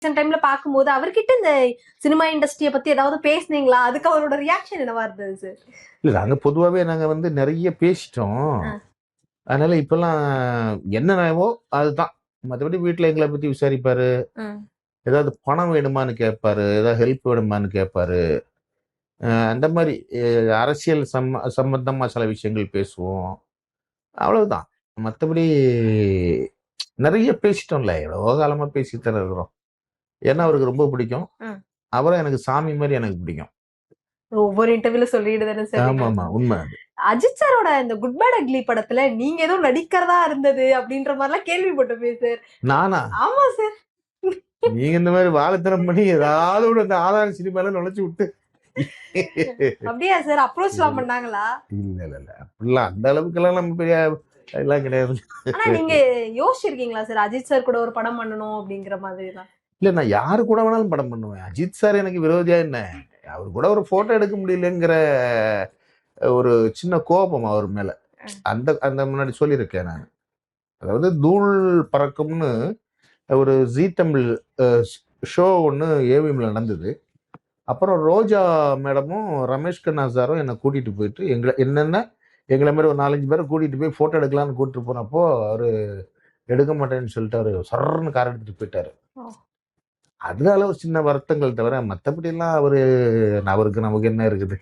Recent டைம்ல பார்க்கும்போது அவர்கிட்ட இந்த சினிமா இண்டஸ்ட்ரிய பத்தி ஏதாவது பேசுனீங்களா? அதுக்கு அவரோட ரியாக்ஷன் என்னவா இருந்தது சார்? இல்ல நாங்க பொதுவாவே நாங்க வந்து நெறைய பேசிட்டோம். ஆ. அதனால இப்பல்லாம் என்னவோ அதுதான். மத்தபடி வீட்ல எங்கள பத்தி விசாரிப்பாரு. ம். ஏதாவது பணம் வேணுமான்னு கேட்பாரு. ஏதாவது ஹெல்ப் வேணுமான்னு கேட்பாரு. அந்த மாரி அரசியல் சம்பந்தமா சில விஷயங்கள் பேசுவோம். அவ்வளவுதான். மத்தபடி நெறைய பேசிட்டோம்ல. எவ்வளவோ காலமா பேசிட்டு தானே இருக்கிறோம். ஏன்னா அவருக்கு ரொம்ப பிடிக்கும். ம். அவர எனக்கு சாமி மாரி எனக்கு பிடிக்கும். ஒவ்வொரு இன்டர்வியூல சொல்லிட்டு தானே சார் ஆமாமா. இருக்கீங்க. உண்ம அது. அஜித் சாரோட இந்த குட் பேட் அக்லி படத்துல நீங்க ஏதோ நடிக்கிறதா இருந்தது அப்படின்ற மாதிரிலாம் கேள்விப்பட்டோமே சார். நானா? ஆமா சார். நீங்க இந்த மாரி வாழைத்தனம் பண்ணி ஏதாவது ஒரு அந்த ஆதார சினிமால நுழைச்சு விட்டு அப்படியா சார்? அப்ரோச்லாம் பண்ணாங்களா? இல்ல. அப்படிலாம் அந்த அளவுக்குலாம் நம்ம பெரிய எல்லாம் கிடையாது. ஆனா நீங்க யோசிச்சிருக்கீங்களா சார்? அஜித் சார் கூட ஒரு படம் பண்ணணும் அப்படிங்கிற மாதிரிலாம்? இல்ல நான் யாரு கூட வேணாலும் படம் பண்ணுவேன். அஜித் சார் எனக்கு விரோதியா என்ன? அவரு கூட ஒரு ஃபோட்டோ எடுக்க முடியலங்கிற ஒரு சின்ன கோபம் அவர் மேல. அந்த அந்த முன்னாடி சொல்லியிருக்கேன் நானு. அதாவது தூள் பறக்கும்னு ஒரு ஜீ தமிழ் அ ஷோ ஒண்ணு ஏவிஎம்ல நடந்தது. அப்புறம் ரோஜா மேடமும், ரமேஷ் கண்ணா சாரும் என்ன கூட்டிட்டு போயிட்டு, எங்கள மாரி ஒரு 4, 5 பேர கூட்டிட்டு போய் ஃபோட்டோ எடுக்கலான்னு கூட்டிட்டு போனப்போ, அவரு எடுக்க மாட்டேன்னு சொல்லிட்டு அவரு சர்ருன்னு கார் எடுத்துட்டு போயிட்டாரு. ஓ. அதனால ஒரு சின்ன வருத்தங்கள் தவிர, மத்தபடிலாம் அவருக்கு நமக்கு என்ன இருக்குது?